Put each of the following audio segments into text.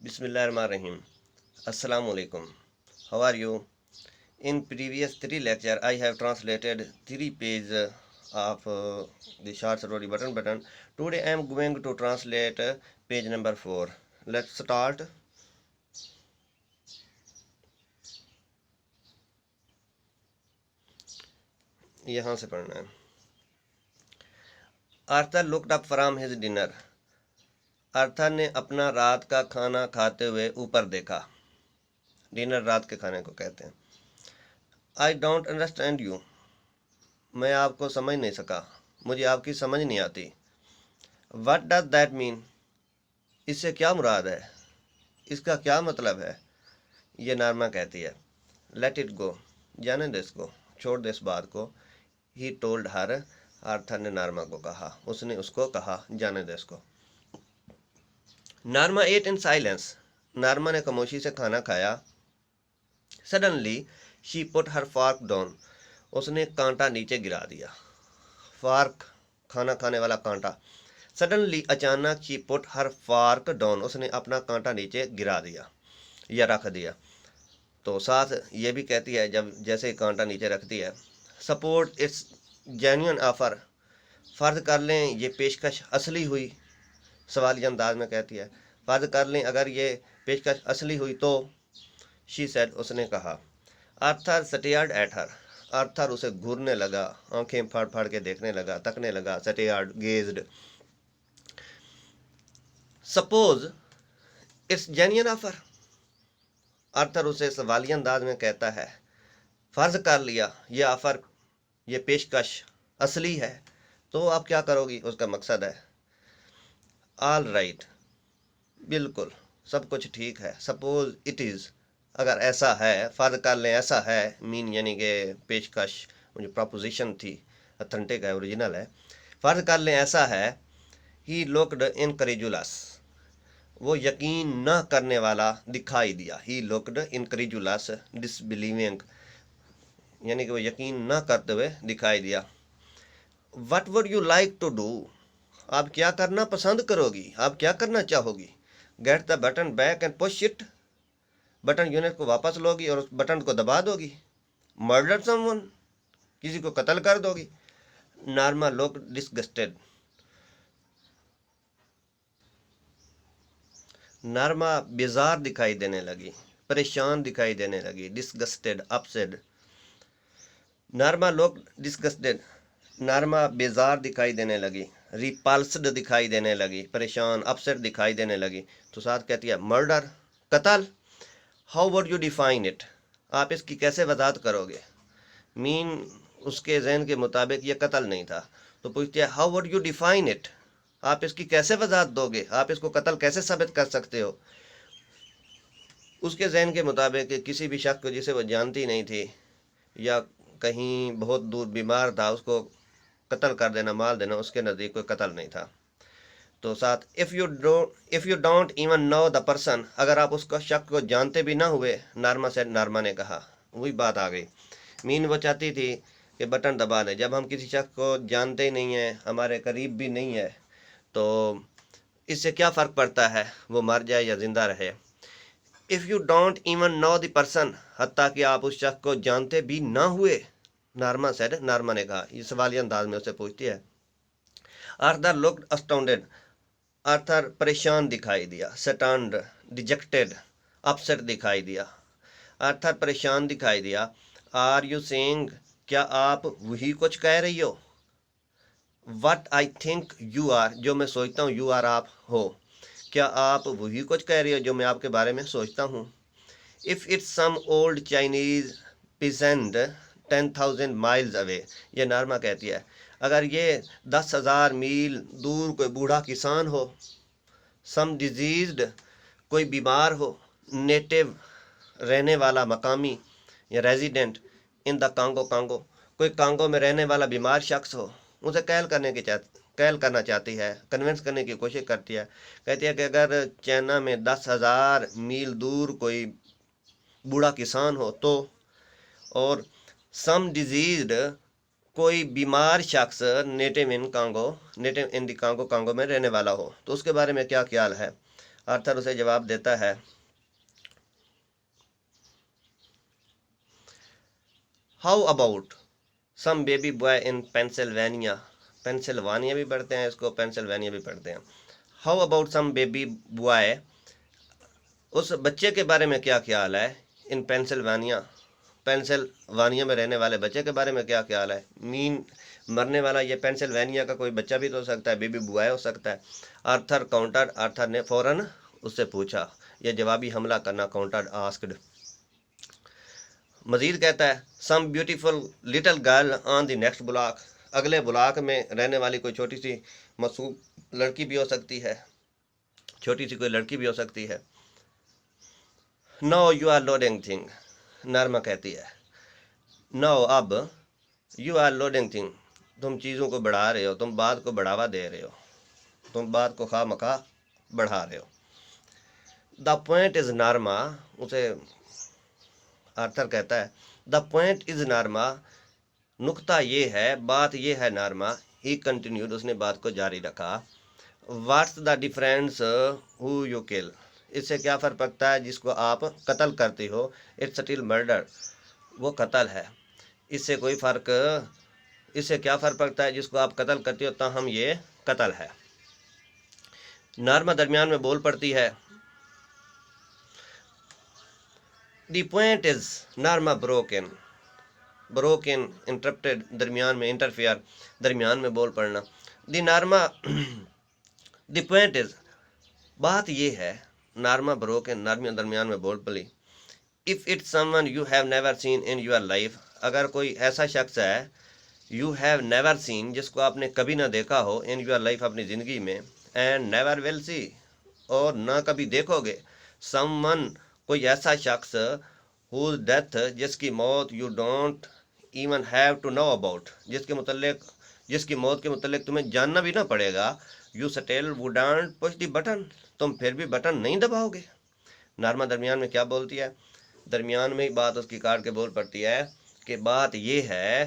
Bismillahirrahmanirrahim. Assalamu alaikum. How are you? In previous three lecture, I have translated three pages of the short story button. Today I am going to translate page number 4. Let's start. यहाँ से पढ़ना है. Arthur looked up from his dinner. Arthur ने अपना रात का खाना खाते हुए ऊपर देखा. डिनर रात के खाने को कहते हैं. I don't understand you. मैं आपको समझ नहीं सका. मुझे आपकी समझ नहीं आती. What does that mean. इससे क्या मुराद है. इसका क्या मतलब है. ये नार्मा कहती है. Let it go. जाने दे इसको. छोड़ दे इस बात को. He told her. आर्थर ने नार्मा को कहा. उसने उसको कहा जाने दे इसको. नार्मा एट इन साइलेंस. नार्मा ने खामोशी से खाना खाया. सडनली शी पुट हर फार्क डाउन. उसने कांटा नीचे गिरा दिया. फार्क खाना खाने वाला कांटा. सडनली अचानक शी पुट हर फार्क डाउन. उसने अपना कांटा नीचे गिरा दिया या रख दिया. तो साथ ये भी कहती है जब जैसे कांटा नीचे रखती है. Support it's genuine offer. फ़र्ज कर लें ये पेशकश असली हुई. सवालिया अंदाज में कहती है. फ़र्ज कर लें अगर ये पेशकश असली हुई तो. She said. उसने कहा. Arthur stared at her. Arthur उसे घूरने लगा. आंखें फाड़ फाड़ के देखने लगा. तकने लगा. Stared gazed. Suppose it's genuine offer. Arthur उसे सवालिया अंदाज में कहता है. फ़र्ज कर लिया ये ऑफ़र ये पेशकश असली है तो आप क्या करोगी. उसका मकसद है. All right. बिल्कुल सब कुछ ठीक है. Suppose it is. अगर ऐसा है. फ़र्ज कर लें ऐसा है. मीन यानी कि पेशकश जो प्रपोजिशन थी अथेंटिक है ओरिजिनल है. फ़र्ज कर लें ऐसा है. He looked incredulous. वो यकीन न करने वाला दिखाई दिया. ही लुक्ड इनकरेजुलस डिसबिलीविंग यानी कि वो यकीन न करते हुए दिखाई दिया. What would you like to do. आप क्या करना पसंद करोगी. आप क्या करना चाहोगी. Get the button back and push it. Button unit को वापस लोगी और उस बटन को दबा दोगी. Murder someone. किसी को कत्ल कर दोगी. नार्मा लुक डिस्गस्टेड. नार्मा बेजार दिखाई देने लगी. परेशान दिखाई देने लगी. Disgusted upset. Norma look disgusted. Norma बेजार दिखाई देने लगी. रिपल्स्ड दिखाई देने लगी. परेशान अपसेट दिखाई देने लगी. तो साथ कहती है मर्डर कत्ल. How would you define it. आप इसकी कैसे वजाहत करोगे. मीन उसके जहन के मुताबिक ये कत्ल नहीं था. तो पूछती है how would you define it. आप इसकी कैसे वजाहत दोगे. आप इसको कत्ल कैसे साबित कर सकते हो. उसके जहन के मुताबिक किसी भी शख्स को जिसे वो जानती नहीं थी या कहीं बहुत दूर बीमार था उसको कत्ल कर देना मार देना उसके नज़दीक कोई कत्ल नहीं था. तो साथ if you don't even know the person. अगर आप उसका शख्स को जानते भी ना हुए. नार्मा से नार्मा ने कहा. वही बात आ गई. मीन वो चाहती थी कि बटन दबा दें. जब हम किसी शख्स को जानते ही नहीं हैं हमारे करीब भी नहीं है तो इससे क्या फ़र्क पड़ता है वो मर जाए या ज़िंदा रहे. If you don't even know the person. हत्ता कि आप उस शख्स को जानते भी ना हुए. नार्मा सेड. नार्मा ने कहा. ये सवालिया अंदाज में उससे पूछती है. Arthur looked अस्टाउंडेड. आर्थर परेशान दिखाई दिया. स्टन्ड डिजेक्टेड अपसेट दिखाई दिया. आर्थर परेशान दिखाई दिया. Are you saying. क्या आप वही कुछ कह रही हो. What I think you are. जो मैं सोचता हूँ. यू आर आप हो. क्या आप वही कुछ कह रही हो जो मैं आपके बारे में सोचता हूँ. If it's some old Chinese peasant 10,000 miles away. ये नार्मा कहती है अगर ये 10,000 मील दूर कोई बूढ़ा किसान हो. सम डिजीज्ड कोई बीमार हो. नेटिव रहने वाला मकामी या resident. In the Congo. Congo कोई कांगो में रहने वाला बीमार शख्स हो. उसे कैल करना चाहती है. कन्विंस करने की कोशिश करती है. कहती है कि अगर चाइना में 10,000 मील दूर कोई बूढ़ा किसान हो तो. और सम डिजीज्ड कोई बीमार शख्स native in the Congo. Congo में रहने वाला हो तो उसके बारे में क्या ख्याल है. आर्थर उसे जवाब देता है, how about some baby boy in Pennsylvania. Pennsylvania भी पढ़ते हैं इसको, पेंसिल्वेनिया भी पढ़ते हैं। How about some baby boy, उस बच्चे के बारे में क्या ख्याल है, इन पेंसिल्वानिया, पेंसिल्वानिया में रहने वाले बच्चे के बारे में क्या ख्याल है। मीन मरने वाला ये पेंसिल्वेनिया का कोई बच्चा भी तो हो सकता है, बेबी बॉय हो सकता है। आर्थर काउंटर, आर्थर ने फौरन उससे पूछा, यह जवाबी हमला करना, काउंटर आस्क्ड। मजीद कहता है, some beautiful little girl on the next block, अगले ब्लॉक में रहने वाली कोई छोटी सी मासूम लड़की भी हो सकती है, छोटी सी कोई लड़की भी हो सकती है। No you are loading thing, Norma कहती है, नो अब, यू आर लोडिंग थिंग, तुम चीज़ों को बढ़ा रहे हो, तुम बात को बढ़ावा दे रहे हो, तुम बात को खा मखा बढ़ा रहे हो। द पॉइंट इज नरमा, उसे आर्थर कहता है, द पॉइंट इज नरमा, नुक्ता ये है, बात ये है नरमा। ही कंटिन्यूड, उसने बात को जारी रखा, what's the difference who you kill, इससे क्या फ़र्क पड़ता है जिसको आप कत्ल करते हो, इट्स स्टिल मर्डर, वो कत्ल है। इससे कोई फ़र्क, इससे क्या फ़र्क पड़ता है जिसको आप कत्ल करते हो, ताहम ये कत्ल है। नरमा दरमियान में बोल पड़ती है, the point is, Norma broken, broken interrupted, दरमियान में, इंटरफेयर, दरमियान में बोल पड़ना। The Norma, the point is, बात ये है, नरमा ब्रोकन, नरमी दरमियान में बोल पड़ी। If it's someone you have never seen in your life, अगर कोई ऐसा शख्स है, यू हैव नेवर सीन, जिसको आपने कभी ना देखा हो, इन योर लाइफ, अपनी ज़िंदगी में, एंड नेवर विल सी, और ना कभी देखोगे, समवन, कोई ऐसा शख्स, हुज डेथ, जिसकी मौत, you don't even have to know about, जिसके मुतल्लिक, जिसकी मौत के मुतल्लिक तुम्हें जानना भी ना पड़ेगा, you still wouldn't push the button, तुम फिर भी बटन नहीं दबाओगे। नरमा दरमियान में क्या बोलती है, दरमियान में ही बात उसकी काट के बोल पड़ती है कि बात ये है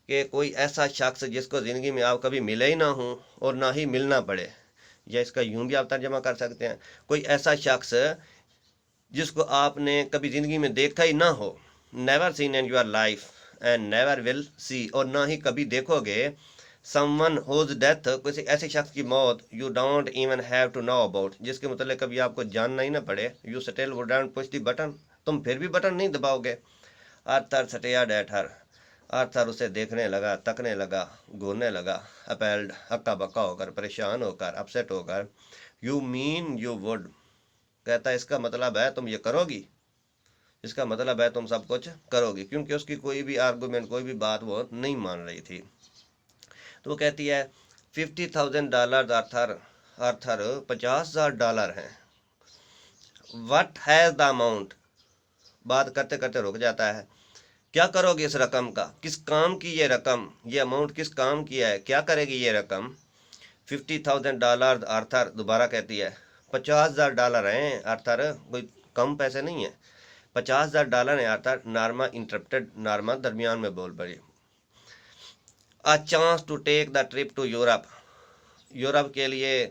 कि कोई ऐसा शख्स जिसको ज़िंदगी में आप कभी मिले ही ना हो और ना ही मिलना पड़े, या इसका यूं भी आप तर्जमा कर सकते हैं, कोई ऐसा शख्स जिसको आपने कभी ज़िंदगी में देखा ही ना हो, never seen in your life and never will see, और ना ही कभी देखोगे, समवन हुज डेथ, किसी ऐसे शख्स की मौत, you don't even have to know about, जिसके मतलब कभी आपको जानना ही ना पड़े, you still wouldn't push the button, तुम फिर भी बटन नहीं दबाओगे। Arthur stared at her, Arthur उसे देखने लगा, तकने लगा, घूरने लगा, अपेल्ड, हक्का बक्का होकर, परेशान होकर, अपसेट होकर। यू मीन यू वुड, कहता है इसका मतलब है तुम ये करोगी, इसका मतलब है तुम सब कुछ करोगी, क्योंकि उसकी कोई भी आर्गूमेंट, कोई भी बात वो नहीं मान रही थी। तो वो कहती है, $50,000 आर्थर, आर्थर $50,000 हैं। वट हैज़ द अमाउंट, बात करते करते रुक जाता है, क्या करोगे इस रकम का, किस काम की ये रकम, ये अमाउंट किस काम की है, क्या करेगी ये रकम। $50,000 आर्थर दोबारा कहती है, $50,000 हैं आर्थर, कोई कम पैसे नहीं है, $50,000 हैं आर्थर। नारमा इंटरप्टेड, नारमा दरमियान में बोल पड़ी, a chance to take the trip to Europe, Europe के लिए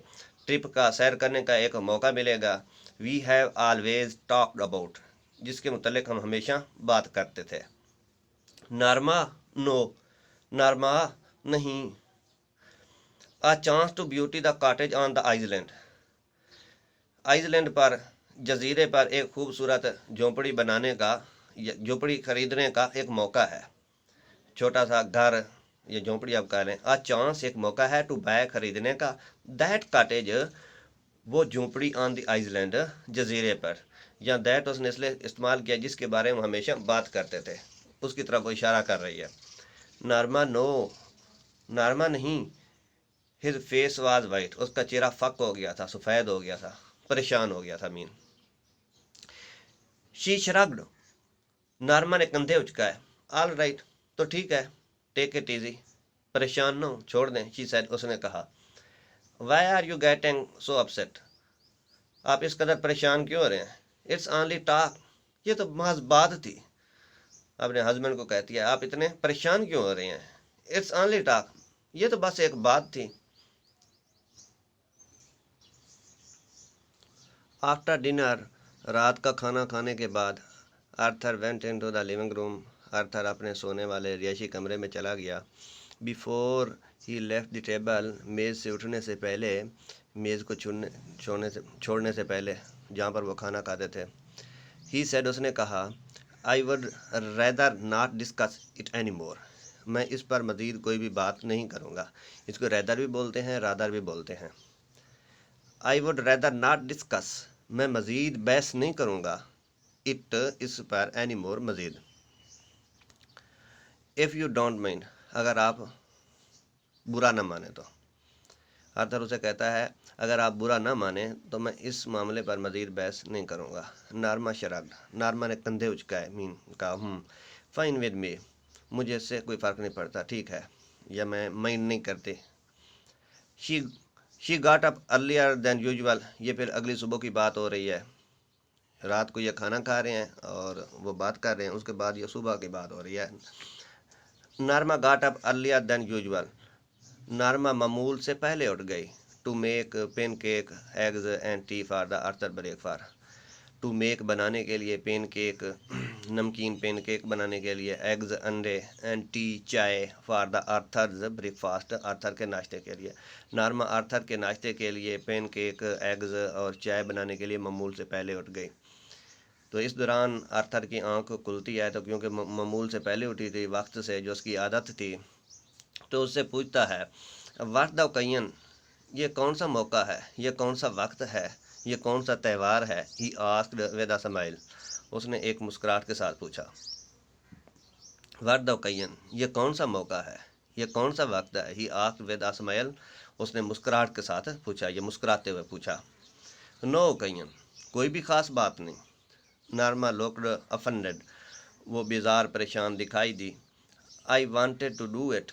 ट्रिप का, सैर करने का एक मौका मिलेगा। We have always talked about, जिसके मुतल्लिक हम हमेशा बात करते थे। नरमा, नो, नरमा नहीं। A chance to beauty the cottage on the island, island पर, जजीरे पर एक खूबसूरत झोंपड़ी बनाने का, झोंपड़ी खरीदने का एक मौका है, छोटा सा घर, ये झोंपड़ी आप कह लें। अ चांस, एक मौका है, टू बाय, खरीदने का, दैट कॉटेज, वो झोंपड़ी, ऑन द आइसलैंड, जजीरे पर, या दैट उसने इसलिए इस्तेमाल किया जिसके बारे में हम हमेशा बात करते थे, उसकी तरफ वो इशारा कर रही है। नारमा, नो, नारमा नहीं। हिज फेस वाज वाइट, उसका चेहरा फक हो गया था, सफ़ेद हो गया था, परेशान हो गया था। मीन, शी शरग्ड, नारमा ने कंधे उचकाए, ऑल राइट, तो ठीक है, टेक इट इजी, परेशान न हो, छोड़ दें, शी सेड, उसने कहा। Why are you getting so upset, आप इस कदर परेशान क्यों हो रहे हैं। इट्स ओनली टॉक, ये तो महज बात थी, अपने हस्बैंड को कहती है, आप इतने परेशान क्यों हो रहे हैं। इट्स ओनली टॉक, ये तो बस एक बात थी। आफ्टर डिनर, रात का खाना खाने के बाद, Arthur went into the living room, Arthur अपने सोने वाले रिहायशी कमरे में चला गया। Before he left the table, मेज़ से उठने से पहले, मेज़ को छोड़ने से पहले जहाँ पर वो खाना खाते थे। ही सेड, उसने कहा, I would rather not discuss it any more, मैं इस पर मज़ीद कोई भी बात नहीं करूँगा। इसको रेदर भी बोलते हैं, रादर भी बोलते हैं। I would rather not discuss, मैं मज़ीद बहस नहीं करूँगा, इट, इस पर, एनी मोर, मज़ीद। इफ़ यू डोंट माइंड, अगर आप बुरा न माने तो। आर्थर उसे कहता है, अगर आप बुरा ना माने तो मैं इस मामले पर मज़ीद बहस नहीं करूँगा। नार्मा शरग्ड, नार्मा ने कंधे उचकाए, मीन कहा, फाइन विद मी, मुझे इससे कोई फ़र्क नहीं पड़ता, ठीक है, या मैं माइंड नहीं करती। She got up earlier than usual, ये फिर अगली सुबह की बात हो रही है। रात को ये खाना खा रहे हैं और वो बात कर रहे हैं, उसके बाद ये सुबह की बात हो रही है। Norma got up earlier than usual, Norma मामूल से पहले उठ गई। To make pancake, eggs and tea for the Arthur breakfast, to make बनाने के लिए, पेनकेक नमकीन पेनकेक बनाने के लिए, एग्स अंडे, एंड टी चाय, for the Arthur's breakfast, Arthur के नाश्ते के लिए। नार्मा आर्थर के नाश्ते के लिए पेनकेक, एग्स और चाय बनाने के लिए मामूल से पहले उठ गई। तो इस दौरान आर्थर की आंख खुलती है, तो क्योंकि मामूल से पहले उठी थी, वक्त से जो उसकी आदत थी, तो उससे पूछता है, व्हाट द ओकेजन, ये कौन सा मौका है, ये कौन सा वक्त है, ये कौन सा त्यौहार है। He asked with a smile, उसने एक मुस्कुराहट के साथ पूछा। व्हाट द ओकेजन, ये कौन सा मौका है, ये कौन सा वक्त है। He asked with a smile, उसने मुस्कुराहट के साथ पूछा, ये मुस्कुराते हुए पूछा। नो ओकेजन, कोई भी खास बात नहीं। नार्मा लुक्ड अफेंडेड, वो बेजार परेशान दिखाई दी। I wanted to do it,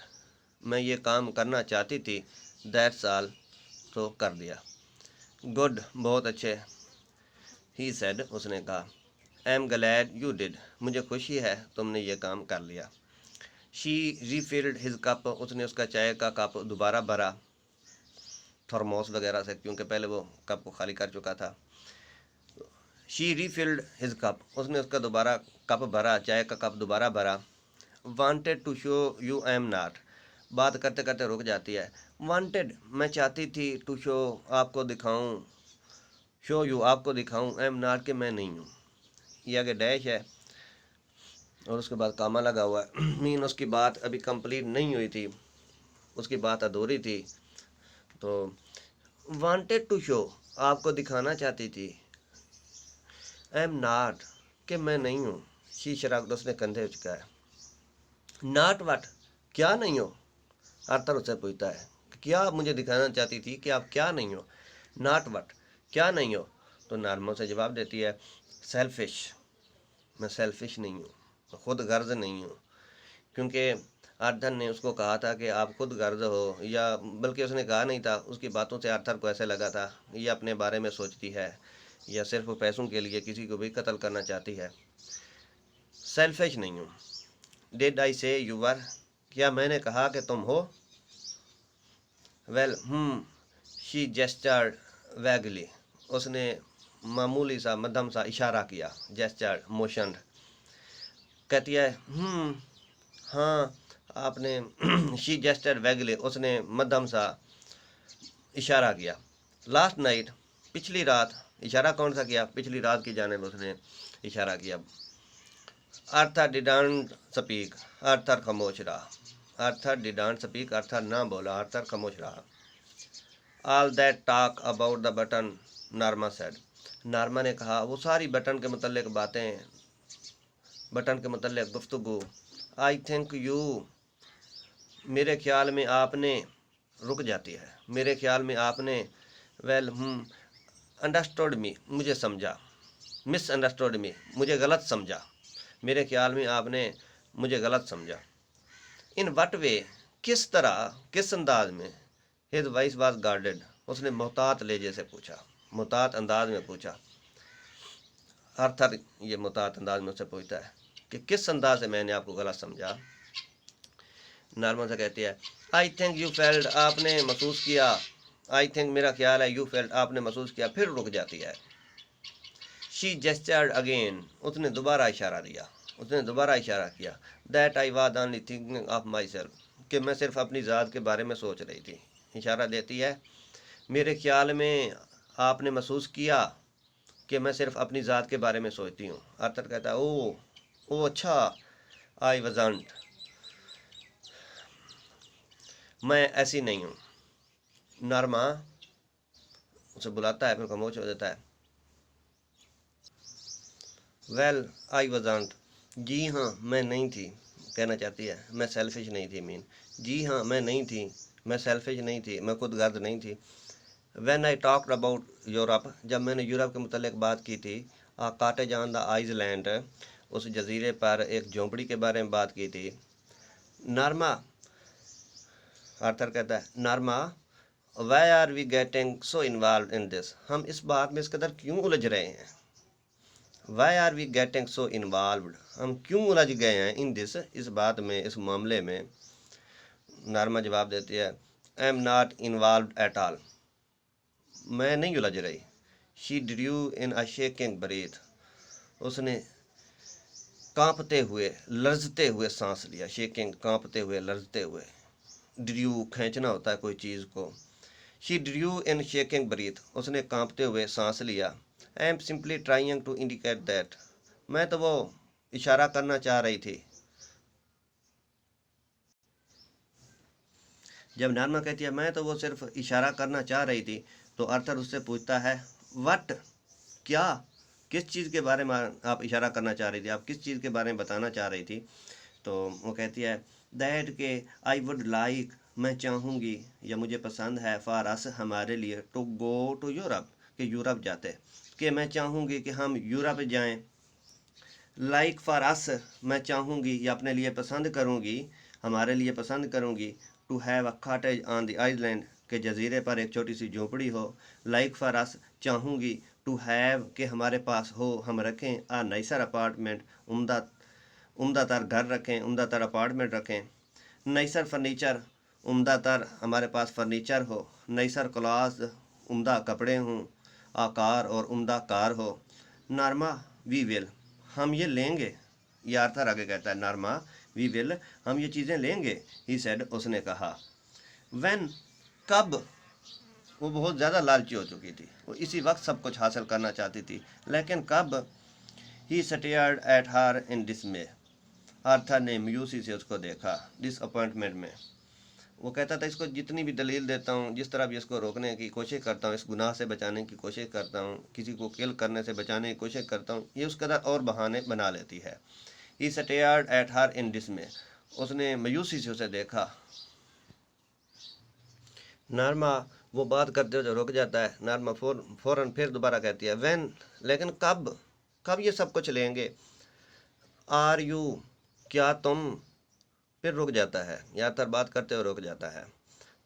मैं ये काम करना चाहती थी। दैट्स ऑल, तो कर दिया। गुड, बहुत अच्छे। ही सेड, उसने कहा। I am glad you did, मुझे खुशी है तुमने ये काम कर लिया। शी रीफिल्ड हिज कप, उसने उसका चाय का कप दोबारा भरा, थर्मोस वगैरह से, क्योंकि पहले वो कप को खाली कर चुका था। शी रीफिल्ड हिज कप, उसने उसका दोबारा कप भरा, चाय का कप दोबारा भरा। Wanted to show you I am not, बात करते करते रुक जाती है। वांटेड, मैं चाहती थी, टू शो, आपको दिखाऊं, शो यू, आपको दिखाऊं, आई एम नॉट, के मैं नहीं हूँ। ये आगे डैश है और उसके बाद कामा लगा हुआ है। मीन उसकी बात अभी कंप्लीट नहीं हुई थी, उसकी बात अधूरी थी। तो वांटेड टू शो, आपको दिखाना चाहती थी, आई एम नॉट, कि मैं नहीं हूँ। शी शराब, उसने कंधे उचकाए। नॉट वट, क्या नहीं हो। आर्थर उससे पूछता है, क्या आप मुझे दिखाना चाहती थी कि आप क्या नहीं हो। नॉट वट, क्या नहीं हो। तो नार्मा से जवाब देती है, सेल्फिश, मैं सेल्फिश नहीं हूँ, खुद गर्ज नहीं हूँ। क्योंकि आर्थर ने उसको कहा था कि आप खुद गर्ज हो, या बल्कि उसने कहा नहीं था, उसकी बातों से आर्थर को ऐसे लगा था ये अपने बारे में सोचती है या सिर्फ पैसों के लिए किसी को भी कत्ल करना चाहती है। सेल्फिश नहीं हूँ। डिड आई से यू वर, क्या मैंने कहा कि तुम हो। वेल, शी जेस्चर्ड वैगली, उसने मामूली सा मध्यम सा इशारा किया। जेस्चर्ड, मोशन। कहती है, हाँ, आपने शी जेस्चर्ड वैगली, उसने मध्यम सा इशारा किया। लास्ट नाइट, पिछली रात, इशारा कौन सा किया, पिछली रात की जानिब उसने इशारा किया। आर्थर डिडंट स्पीक, आर्थर खामोश रहा। आर्थर डिडंट स्पीक, आर्थर ना बोला, आर्थर खामोश रहा। All that talk about the button, Norma said, Norma ने कहा, वो सारी बटन के मुतल्लिक बातें, बटन के मुतल्लिक गुफ्तगू। आई थिंक यू, मेरे ख्याल में आपने, रुक जाती है, मेरे ख्याल में आपने, वेल, अंडरस्टूड मी, मुझे समझा, मिस अंडरस्टूड मी, मुझे गलत समझा, मेरे ख्याल में आपने मुझे गलत समझा। इन वट वे, किस तरह, किस अंदाज में। हिज वॉइस वाज गार्डेड, उसने मोहतात लहजे से पूछा, मोहतात अंदाज में पूछा। आर्थर ये मोहतात अंदाज में उससे पूछता है कि किस अंदाज से मैंने आपको गलत समझा। नॉर्मल से कहती है, आई थिंक यू फेल्ड, आपने महसूस किया, आई थिंक मेरा ख्याल है, यू फेल्ड, आपने महसूस किया, फिर रुक जाती है। शी जेस्चर्ड अगेन, उसने दोबारा इशारा दिया, उसने दोबारा इशारा किया। That I was only thinking of my self, कि मैं सिर्फ अपनी ज़ात के बारे में सोच रही थी। इशारा देती है, मेरे ख्याल में आपने महसूस किया कि मैं सिर्फ अपनी ज़ात के बारे में सोचती हूँ। आर्थर कहता है, ओ अच्छा, आई वज़न्ट, मैं ऐसी नहीं हूँ। नॉर्मा उसे बुलाता है, फिर खामोश हो जाता है। वेल आई वज़न्ट, जी हाँ मैं नहीं थी, कहना चाहती है मैं सेल्फिश नहीं थी। मीन, जी हाँ मैं नहीं थी, मैं सेल्फिश नहीं थी, मैं खुदगर्ज नहीं थी। When I talked about Europe, जब मैंने यूरोप के मुतल्लिक बात की थी। कॉटेज ऑन द आइसलैंड, उस जजीरे पर एक झोंपड़ी के बारे में बात की थी। नॉर्मा, आर्थर कहता है, Norma why are we getting so involve in this, हम इस बात में इस कदर क्यों उलझ रहे हैं। Why are we getting so involve, हम क्यों उलझ गए हैं इन दिस, इस बात में, इस मामले में। नॉर्मा जवाब देती है, I am not involve at all, मैं नहीं उलझ रही। She drew in a shaking breath, उसने कांपते हुए लर्जते हुए सांस लिया। शेकिंग, कांपते हुए, लर्जते हुए। ड्रू, खींचना होता है कोई चीज़ को। She drew in shaking breath, उसने कांपते हुए सांस लिया। I am simply trying to indicate that, मैं तो वो इशारा करना चाह रही थी। जब नॉर्मा कहती है मैं तो वो सिर्फ इशारा करना चाह रही थी, तो आर्थर उससे पूछता है, व्हाट, क्या, किस चीज़ के बारे में आप इशारा करना चाह रही थी, आप किस चीज़ के बारे में बताना चाह रही थी। तो वो कहती है, दैट के आई वुड लाइक, मैं चाहूँगी या मुझे पसंद है, फॉर अस, हमारे लिए, टू गो टू यूरोप, कि यूरोप जाते, कि मैं चाहूँगी कि हम यूरोप जाएं। लाइक फॉर अस, मैं चाहूँगी या अपने लिए पसंद करूँगी, हमारे लिए पसंद करूँगी। To have a cottage on the island, के जजीरे पर एक छोटी सी झोपड़ी हो। लाइक फॉर अस, चाहूँगी। टू हैव, के हमारे पास हो, हम रखें। आ नाइसर अपार्टमेंट, उम्दा उम्दातर घर रखें, उम्दातर अपार्टमेंट रखें। नाइसर फर्नीचर, उम्दातर हमारे पास फर्नीचर हो। नाइसर क्लॉथ, उम्दा कपड़े हों। आकार, और उम्दा कार हो। नॉर्मा, वी विल, हम ये लेंगे। ये आर्थर आगे कहता है, नॉर्मा वी विल, हम ये चीज़ें लेंगे। ही सेड, उसने कहा। व्हेन, कब, वो बहुत ज़्यादा लालची हो चुकी थी, वो इसी वक्त सब कुछ हासिल करना चाहती थी, लेकिन कब। He stared at her in dismay, Arthur ने मायूसी से उसको देखा, डिसअपॉइंटमेंट में। वो कहता था, इसको जितनी भी दलील देता हूँ, जिस तरह भी इसको रोकने की कोशिश करता हूँ, इस गुनाह से बचाने की कोशिश करता हूँ, किसी को किल करने से बचाने की कोशिश करता हूँ, ये उस कदर और बहाने बना लेती है। ही स्टेयर्ड एट हर इन डिसमे, उसने मायूसी से उसे देखा। नॉर्मा, वो बात करते हुए रुक जाता है। नॉर्मा फौरन फिर दोबारा कहती है, व्हेन, लेकिन कब, कब ये सब कुछ लेंगे। आर यू, क्या तुम, फिर रुक जाता है, यातर बात करते हुए रुक जाता है।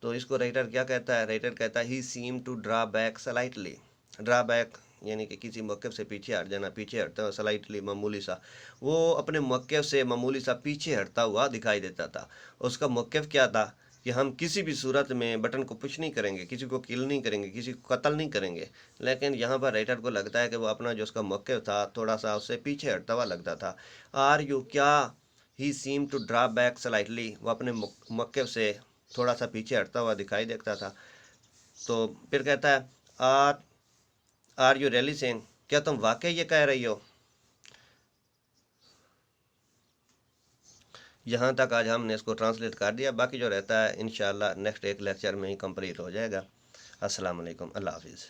तो इसको राइटर क्या कहता है, राइटर कहता है, he seem to draw back slightly. Draw back यानी कि किसी मौक़िफ़ से पीछे हट जाना, पीछे हटता हुआ, स्लाइटली मामूली सा, वो अपने मौक़िफ़ से मामूली सा पीछे हटता हुआ दिखाई देता था। उसका मौक़िफ़ क्या था कि हम किसी भी सूरत में बटन को पुश नहीं करेंगे, किसी को किल नहीं करेंगे, किसी को कत्ल नहीं करेंगे। लेकिन यहाँ पर राइटर को लगता है कि वो अपना जो उसका मौक़िफ़ था, थोड़ा सा उससे पीछे हटता हुआ लगता था। आर यू, क्या, he seem to draw back slightly, वो अपने मौक़िफ़ से थोड़ा सा पीछे हटता हुआ दिखाई देता था। तो फिर कहता है, are are you really saying, क्या तुम वाकई ये कह रही हो। यहाँ तक आज हमने इसको ट्रांसलेट कर दिया, बाकी जो रहता है इंशाल्लाह नेक्स्ट एक लेक्चर में ही कंप्लीट हो जाएगा। अस्सलाम वालेकुम, अल्लाह हाफिज़।